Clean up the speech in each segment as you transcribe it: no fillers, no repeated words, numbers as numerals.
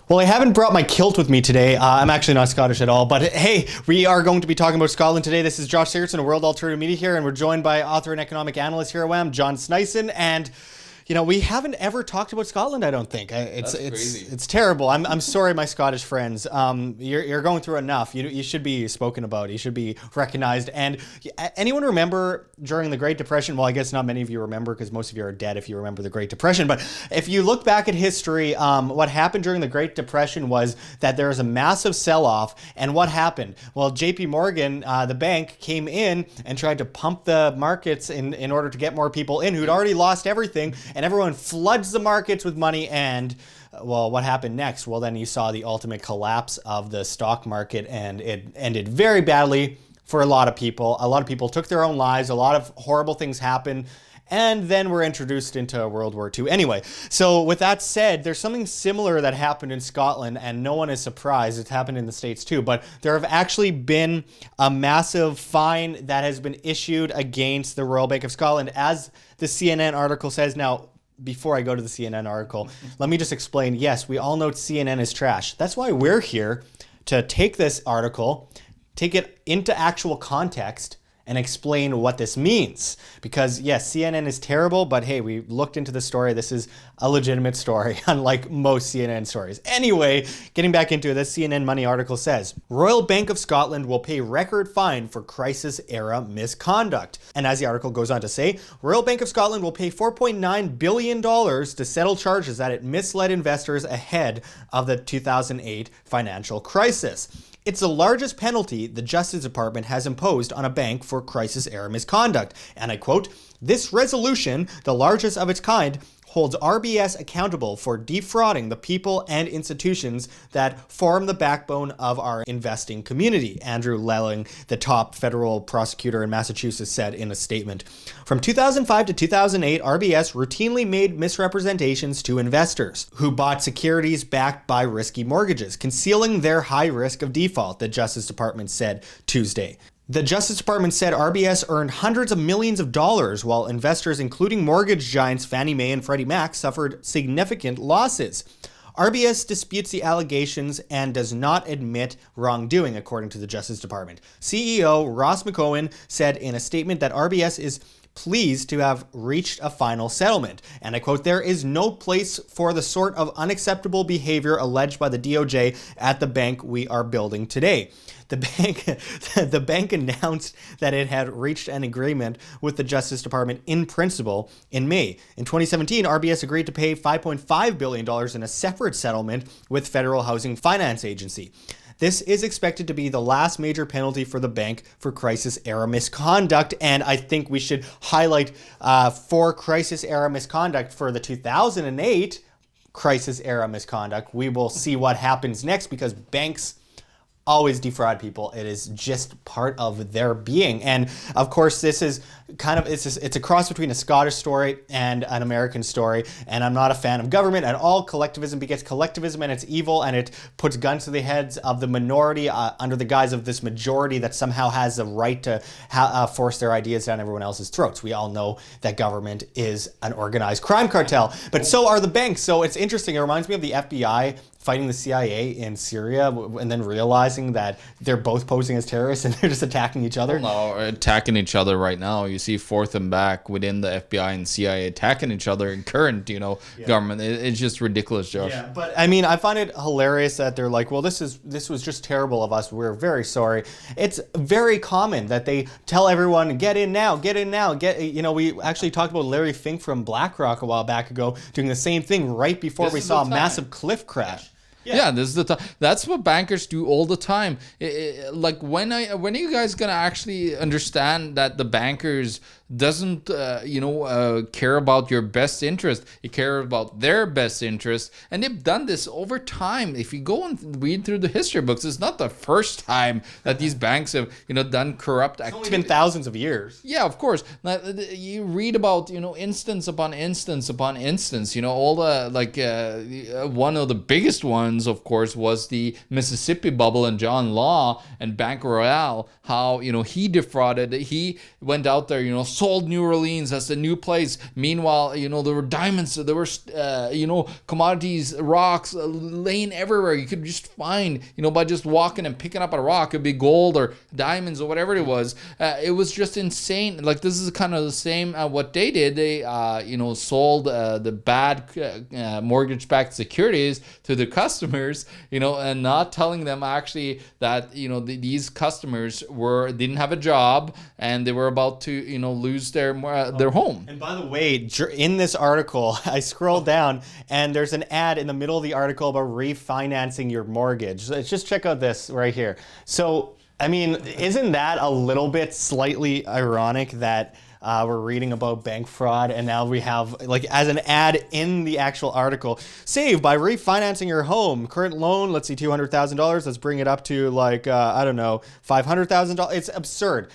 Well, I haven't brought my kilt with me today. I'm actually not Scottish at all. But hey, we are going to be talking about Scotland today. This is Josh Sigurdson of World Alternative Media here, and we're joined by author and economic analyst here at WAM, John Sneisen. And we haven't ever talked about Scotland, I don't think. That's crazy. It's terrible. I'm sorry, my Scottish friends. You're going through enough. You should be spoken about. You should be recognized. And anyone remember during the Great Depression? Well, I guess not many of you remember because most of you are dead if you remember the Great Depression. But if you look back at history, what happened during the Great Depression was that there was a massive sell-off. And what happened? Well, JP Morgan, the bank, came in and tried to pump the markets in order to get more people in who'd already lost everything. And everyone floods the markets with money, and well, what happened next? Well, then you saw the ultimate collapse of the stock market, and it ended very badly for a lot of people. A lot of people took their own lives. A lot of horrible things happened, and then we're introduced into World War II. Anyway, so with that said, there's something similar that happened in Scotland, and no one is surprised. It's happened in the States too, but there have actually been a massive fine that has been issued against the Royal Bank of Scotland, as the CNN article says. Now, before I go to the CNN article, let me just explain. Yes, we all know CNN is trash. That's why we're here, to take this article, take it into actual context, and explain what this means. Because yes, CNN is terrible, but hey, we looked into the story. This is a legitimate story, unlike most CNN stories. Anyway, getting back into it, this CNN Money article says, Royal Bank of Scotland will pay record fine for crisis-era misconduct. And as the article goes on to say, Royal Bank of Scotland will pay $4.9 billion to settle charges that it misled investors ahead of the 2008 financial crisis. It's the largest penalty the Justice Department has imposed on a bank for crisis-era misconduct. And I quote, "This resolution, the largest of its kind, holds RBS accountable for defrauding the people and institutions that form the backbone of our investing community," Andrew Lelling, the top federal prosecutor in Massachusetts, said in a statement. From 2005 to 2008, RBS routinely made misrepresentations to investors who bought securities backed by risky mortgages, concealing their high risk of default, the Justice Department said Tuesday. The Justice Department said RBS earned hundreds of millions of dollars, while investors, including mortgage giants Fannie Mae and Freddie Mac, suffered significant losses. RBS disputes the allegations and does not admit wrongdoing, according to the Justice Department. CEO Ross McCowan said in a statement that RBS is pleased to have reached a final settlement. And I quote, "There is no place for the sort of unacceptable behavior alleged by the DOJ at the bank we are building today." The bank announced that it had reached an agreement with the Justice Department in principle in May. In 2017, RBS agreed to pay $5.5 billion in a separate settlement with Federal Housing Finance Agency. This is expected to be the last major penalty for the bank for crisis-era misconduct, and I think we should highlight for crisis-era misconduct for the 2008 crisis-era misconduct. We will see what happens next, because banks always defraud people. It is just part of their being. And of course, this is it's a cross between a Scottish story and an American story. And I'm not a fan of government at all, collectivism, because collectivism and it's evil, and it puts guns to the heads of the minority under the guise of this majority that somehow has the right to force their ideas down everyone else's throats. We all know that government is an organized crime cartel, but so are the banks. So it's interesting. It reminds me of the FBI fighting the CIA in Syria and then realizing that they're both posing as terrorists and they're just attacking each other. No, attacking each other right now. You see forth and back within the FBI and CIA attacking each other in current, government. It's just ridiculous, Josh. Yeah, but I mean, I find it hilarious that they're like, well, this was just terrible of us. We're very sorry. It's very common that they tell everyone, get in now, get in now. We actually talked about Larry Fink from BlackRock a while back ago doing the same thing right before we saw a massive cliff crash. Yeah, this is the time. That's what bankers do all the time. Like when are you guys gonna actually understand that the bankers doesn't care about your best interest? You care about their best interest, and they've done this over time. If you go and read through the history books, it's not the first time that these banks have done corrupt activity. It's only been thousands of years. Yeah, of course. You read about instance upon instance upon instance. All the one of the biggest ones ones, of course, was the Mississippi bubble and John Law and Bank Royale. How he defrauded. He went out there, sold New Orleans as the new place. Meanwhile, there were diamonds, there were commodities, rocks laying everywhere. You could just find, by just walking and picking up a rock. It'd be gold or diamonds or whatever it was. It was just insane. Like, this is kind of the same what they did. They sold the bad mortgage-backed securities to the customers, and not telling them actually that these customers didn't have a job and they were about to lose their home. And by the way, in this article, I scrolled down and there's an ad in the middle of the article about refinancing your mortgage. Let's just check out this right here. So, I mean, isn't that a little bit slightly ironic that we're reading about bank fraud and now we have, like, as an ad in the actual article, save by refinancing your home. Current loan, let's see, $200,000. Let's bring it up to, like, I don't know, $500,000. It's absurd.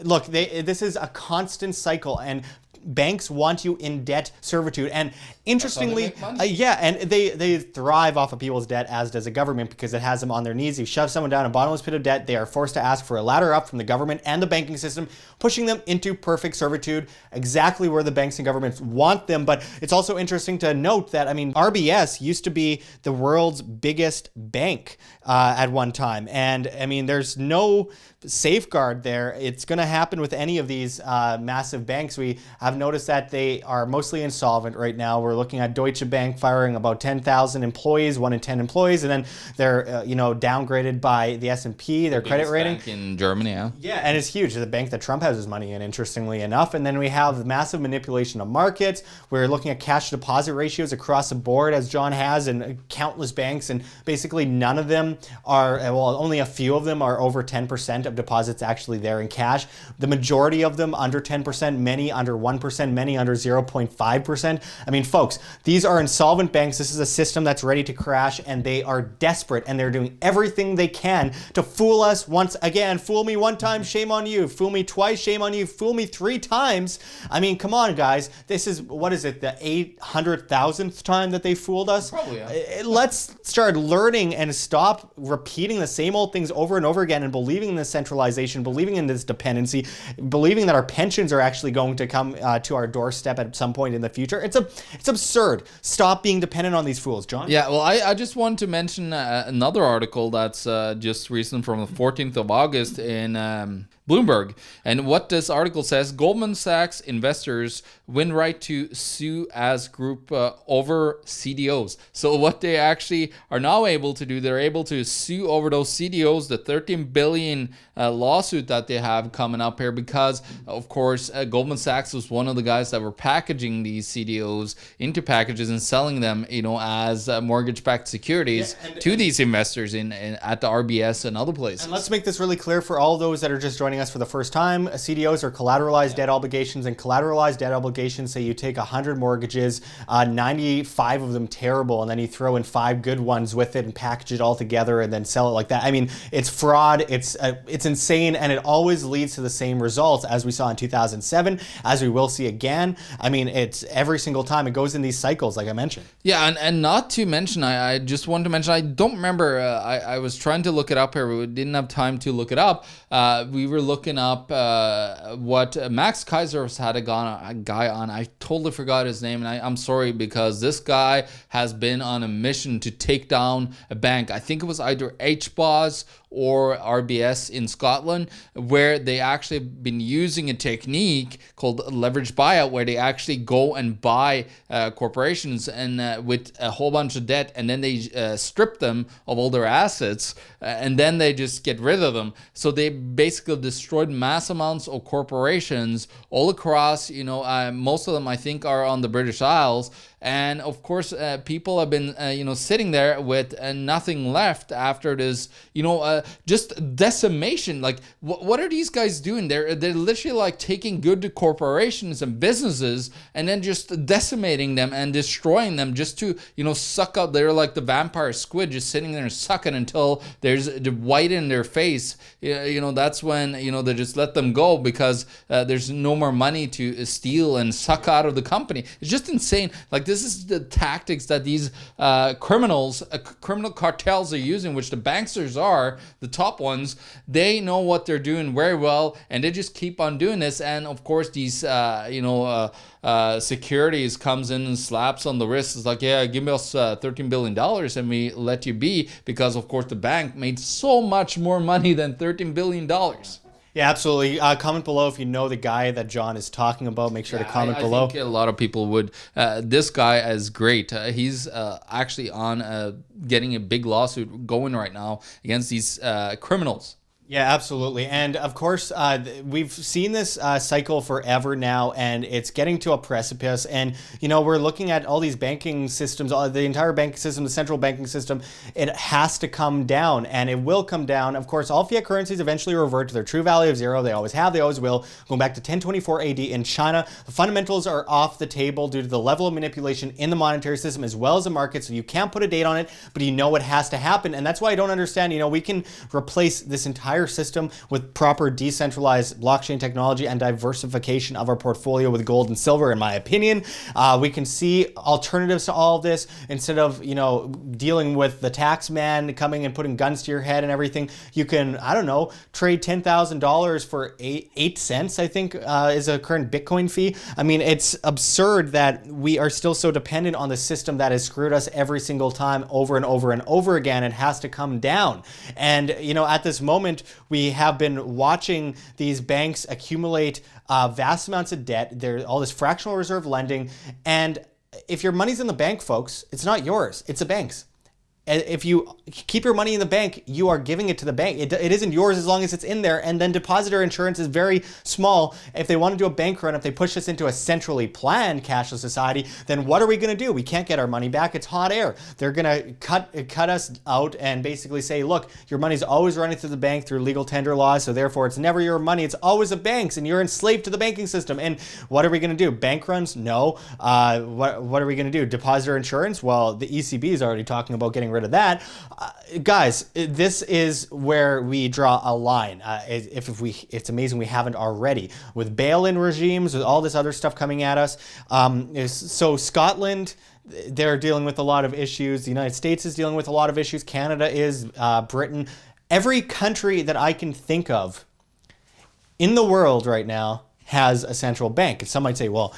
Look, this is a constant cycle, and banks want you in debt servitude. And interestingly, and they thrive off of people's debt, as does the government, because it has them on their knees. You shove someone down a bottomless pit of debt, they are forced to ask for a ladder up from the government and the banking system, pushing them into perfect servitude, exactly where the banks and governments want them. But it's also interesting to note that, I mean, RBS used to be the world's biggest bank at one time. And I mean, there's no safeguard there. It's going to happen with any of these massive banks. We have noticed that they are mostly insolvent right now. We're looking at Deutsche Bank firing about 10,000 employees, 1 in 10 employees, and then they're downgraded by the S&P, their credit rating. Bank in Germany, yeah. Yeah, and it's huge. The bank that Trump has his money in, interestingly enough. And then we have massive manipulation of markets. We're looking at cash deposit ratios across the board, as John has, in countless banks, and basically none of them are, well, only a few of them are over 10% of deposits actually there in cash. The majority of them under 10%, many under 1%, many under 0.5%. I mean, folks, these are insolvent banks. This is a system that's ready to crash, and they are desperate, and they're doing everything they can to fool us once again. Fool me one time, shame on you. Fool me twice, shame on you. Fool me 3 times. I mean, come on, guys. This is, what is it, the 800,000th time that they fooled us? Probably, yeah. Let's start learning and stop repeating the same old things over and over again and believing in this centralization, believing in this dependency, believing that our pensions are actually going to come to our doorstep at some point in the future. It's absurd. Stop being dependent on these fools, John. Yeah, well, I just want to mention another article that's just recent from the 14th of August in Bloomberg. And what this article says, Goldman Sachs investors win right to sue as group over CDOs. So what they actually are now able to do, they're able to sue over those CDOs, the $13 billion lawsuit that they have coming up here, because, of course, Goldman Sachs was one of the guys that were packaging these CDOs into packages and selling them, as mortgage-backed securities to these investors at the RBS and other places. And let's make this really clear for all those that are just joining us for the first time. CDOs are collateralized debt obligations, and collateralized debt obligations say you take 100 mortgages, 95 of them terrible, and then you throw in 5 good ones with it and package it all together and then sell it like that. I mean, it's fraud. It's insane, and it always leads to the same results as we saw in 2007, as we will see again. I mean, it's every single time it goes in these cycles, like I mentioned. Yeah, and not to mention, I just want to mention, I don't remember, I was trying to look it up here, but we didn't have time to look it up. We were looking up what Max Kaiser had a guy on. I totally forgot his name, and I'm sorry, because this guy has been on a mission to take down a bank. I think it was either HBOS or RBS in Scotland, where they actually been using a technique called leveraged buyout, where they actually go and buy corporations and with a whole bunch of debt, and then they strip them of all their assets, and then they just get rid of them. So they basically destroyed mass amounts of corporations all across, most of them I think are on the British Isles. And of course, people have been, sitting there with nothing left after this, just decimation. Like, what are these guys doing? They're literally like taking good corporations and businesses and then just decimating them and destroying them just to, suck out. They're like the vampire squid, just sitting there and sucking until there's the white in their face. That's when, they just let them go because there's no more money to steal and suck out of the company. It's just insane. Like, this is the tactics that these criminal cartels are using, which the banksters are, the top ones. They know what they're doing very well, and they just keep on doing this. And of course, these securities comes in and slaps on the wrist. It's like, yeah, give us $13 billion and we let you be, because of course the bank made so much more money than $13 billion. Yeah, absolutely. Comment below if you know the guy that John is talking about. Make sure to comment below. I think a lot of people would. This guy is great. He's actually on getting a big lawsuit going right now against these criminals. Yeah, absolutely. And of course, we've seen this cycle forever now, and it's getting to a precipice. And, we're looking at all these banking systems, the entire banking system, the central banking system. It has to come down, and it will come down. Of course, all fiat currencies eventually revert to their true value of zero. They always have, they always will. Going back to 1024 AD in China, the fundamentals are off the table due to the level of manipulation in the monetary system as well as the market. So you can't put a date on it, but it has to happen. And that's why I don't understand, we can replace this entire system with proper decentralized blockchain technology and diversification of our portfolio with gold and silver, in my opinion. We can see alternatives to all of this instead of, dealing with the tax man coming and putting guns to your head and everything. You can, trade $10,000 for 8 cents, I think, is a current Bitcoin fee. I mean, it's absurd that we are still so dependent on the system that has screwed us every single time over and over and over again. It has to come down. And, at this moment, we have been watching these banks accumulate vast amounts of debt. There's all this fractional reserve lending. And if your money's in the bank, folks, it's not yours. It's a bank's. If you keep your money in the bank, you are giving it to the bank. It isn't yours as long as it's in there. And then depositor insurance is very small. If they want to do a bank run, if they push us into a centrally planned cashless society, then what are we going to do? We can't get our money back. It's hot air. They're going to cut us out and basically say, look, your money's always running through the bank through legal tender laws. So therefore, it's never your money. It's always a bank's, and you're enslaved to the banking system. And what are we going to do? Bank runs? No. What are we going to do? Depositor insurance? Well, the ECB is already talking about getting rid of that. Guys, this is where we draw a line. It's amazing we haven't already, with bail-in regimes, with all this other stuff coming at us. So Scotland, they're dealing with a lot of issues. The United States is dealing with a lot of issues. Canada is, Britain. Every country that I can think of in the world right now has a central bank. And some might say, well,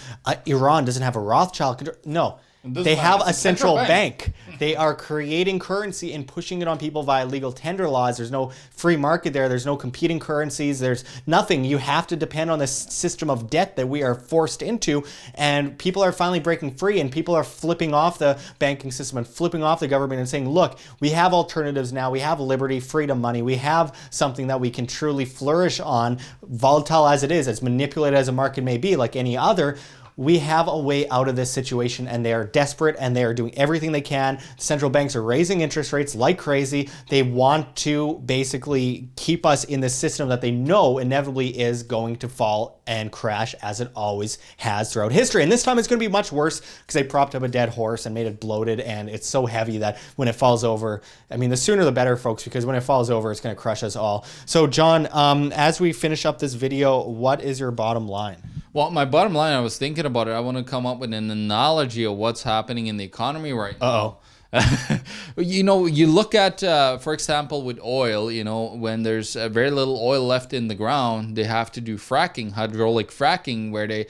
Iran doesn't have a Rothschild. No. They have a central bank. They are creating currency and pushing it on people via legal tender laws. There's no free market there. There's no competing currencies. There's nothing. You have to depend on this system of debt that we are forced into. And people are finally breaking free, and people are flipping off the banking system and flipping off the government and saying, look, we have alternatives now. We have liberty, freedom, money. We have something that we can truly flourish on, volatile as it is, as manipulated as a market may be, like any other. We have a way out of this situation, and they are desperate, and they are doing everything they can. Central banks are raising interest rates like crazy. They want to basically keep us in this system that they know inevitably is going to fall and crash, as it always has throughout history. And this time it's going to be much worse because they propped up a dead horse and made it bloated, and it's so heavy that when it falls over, I mean, the sooner the better, folks, because when it falls over, it's going to crush us all. So, John, as we finish up this video, what is your bottom line? Well, my bottom line, I was thinking about it. I want to come up with an analogy of what's happening in the economy right now. You look at, for example, with oil, when there's very little oil left in the ground, they have to do fracking, hydraulic fracking, where they,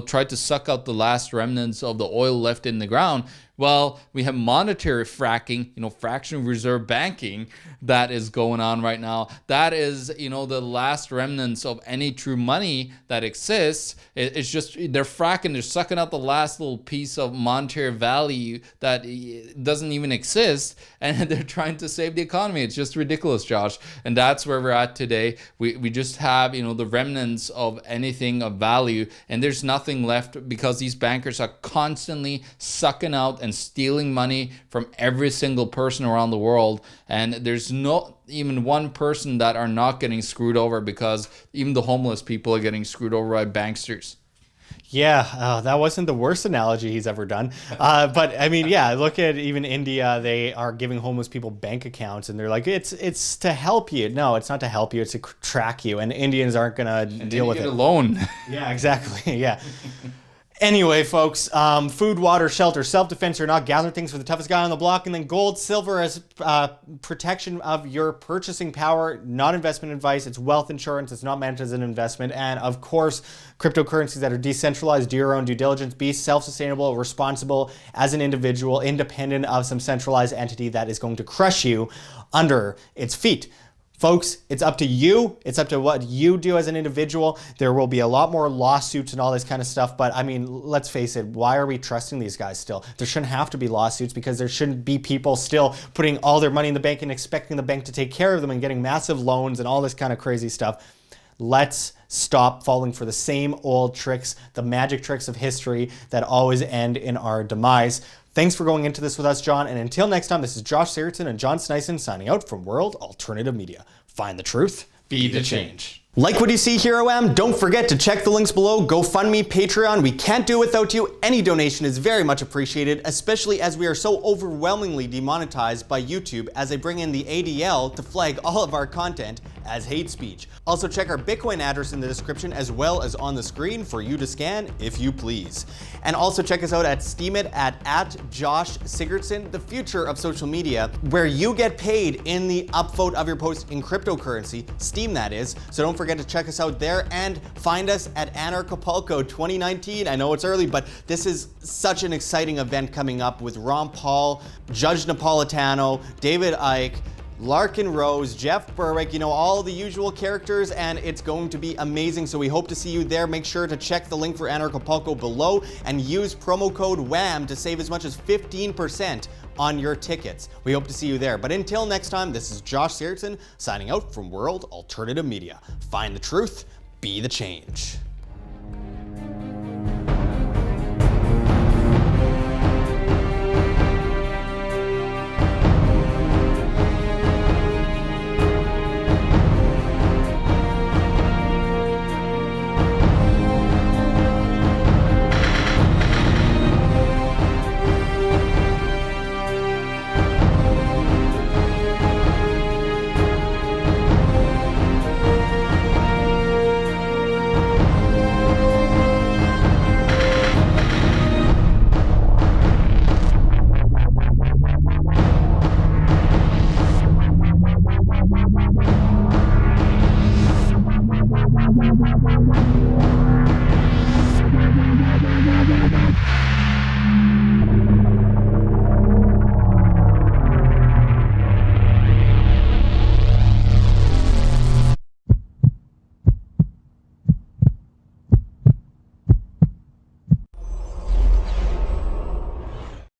try to suck out the last remnants of the oil left in the ground. Well, we have monetary fracking, fractional reserve banking that is going on right now. That is, the last remnants of any true money that exists. It's just, they're fracking, they're sucking out the last little piece of monetary value that doesn't even exist, and they're trying to save the economy. It's just ridiculous, Josh. And that's where we're at today. We just have, the remnants of anything of value, and there's nothing left because these bankers are constantly sucking out and stealing money from every single person around the world. And there's not even one person that are not getting screwed over, because even the homeless people are getting screwed over by banksters. Yeah, that wasn't the worst analogy he's ever done. But I mean, yeah, look at even India. They are giving homeless people bank accounts, and they're like, it's to help you. No, it's not to help you. It's to track you. And Indians aren't gonna deal with it. Alone. Yeah, exactly. Yeah. Anyway, folks, food, water, shelter, self-defense or not, gather things for the toughest guy on the block, and then gold, silver as protection of your purchasing power, not investment advice. It's wealth insurance. It's not meant as an investment. And of course, cryptocurrencies that are decentralized, do your own due diligence, be self-sustainable, responsible as an individual, independent of some centralized entity that is going to crush you under its feet. Folks, it's up to you. It's up to what you do as an individual. There will be a lot more lawsuits and all this kind of stuff. But I mean, let's face it, why are we trusting these guys still? There shouldn't have to be lawsuits because there shouldn't be people still putting all their money in the bank and expecting the bank to take care of them and getting massive loans and all this kind of crazy stuff. Let's stop falling for the same old tricks, the magic tricks of history that always end in our demise. Thanks for going into this with us, John. And until next time, this is Josh Sigurdson and John Sneisen signing out from World Alternative Media. Find the truth, be the change. Like what you see here, OM? Don't forget to check the links below. GoFundMe, Patreon. We can't do it without you. Any donation is very much appreciated, especially as we are so overwhelmingly demonetized by YouTube as they bring in the ADL to flag all of our content as hate speech. Also check our Bitcoin address in the description as well as on the screen for you to scan if you please. And also check us out at Steemit at Josh Sigurdson, the future of social media, where you get paid in the upvote of your post in cryptocurrency, Steem that is. So don't forget to check us out there and find us at Anarchapulco 2019. I know it's early, but this is such an exciting event coming up with Ron Paul, Judge Napolitano, David Icke, Larkin Rose, Jeff Berwick, you know, all the usual characters, and it's going to be amazing. So we hope to see you there. Make sure to check the link for Anarchapulco below and use promo code WHAM to save as much as 15% on your tickets. We hope to see you there. But until next time, this is Josh Sigurdson signing out from World Alternative Media. Find the truth, be the change.